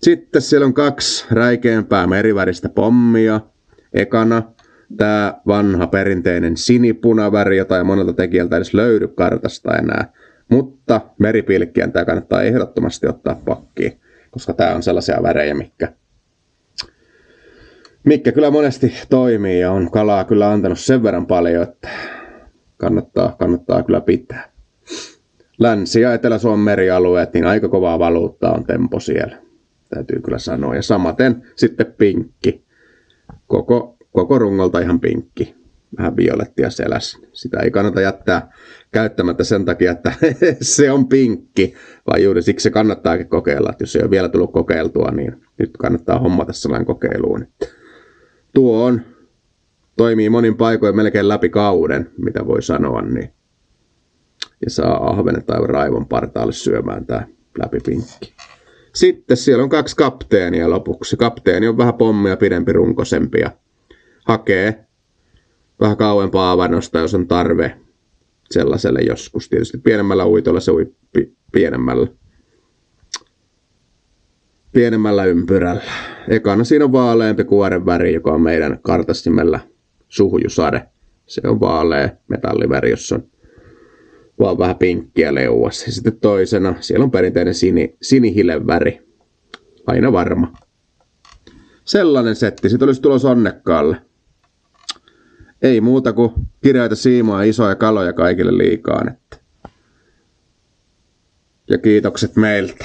Sitten siellä on 2 räikeämpää meriväristä pommia. Ekana tää vanha perinteinen sinipunaväri, jota ei monelta tekijältä edes löydy kartasta enää. Mutta meripilkkien tää kannattaa ehdottomasti ottaa pakkiin, koska tää on sellaisia värejä, mikä kyllä monesti toimii ja on kalaa kyllä antanut sen verran paljon, että kannattaa kyllä pitää. Länsi- ja Etelä-Suomen merialueet, niin aika kovaa valuuttaa on tempo siellä. Täytyy kyllä sanoa. Ja samaten sitten pinkki. Koko rungolta ihan pinkki. Vähän violettia selässä. Sitä ei kannata jättää käyttämättä sen takia, että se on pinkki. Vaan juuri siksi se kannattaakin kokeilla. Että jos ei ole vielä tullut kokeiltua, niin nyt kannattaa hommata sellainen kokeiluun. Tuo toimii monin paikoin melkein läpi kauden, mitä voi sanoa. Niin. Ja saa ahvenet aivan raivon partaalle syömään tää läpipinkki. Sitten siellä on 2 kapteenia lopuksi. Kapteeni on vähän pommia pidempi runkosempi ja hakee vähän kauempaa avannosta, jos on tarve sellaiselle joskus. Tietysti pienemmällä uitolla se ui pienemmällä ympyrällä. Ekana siinä on vaaleampi kuoren väri, joka on meidän kartastimella suhjusade. Se on vaalea metalliväri, jossa on vaan vähän pinkkiä leuassa. Ja sitten toisena siellä on perinteinen sinihilen väri. Aina varma. Sellainen setti. Sitten olisi tulos onnekkaalle. Ei muuta kuin kireitä siimaa, isoja kaloja kaikille liikaan. Ja kiitokset meiltä.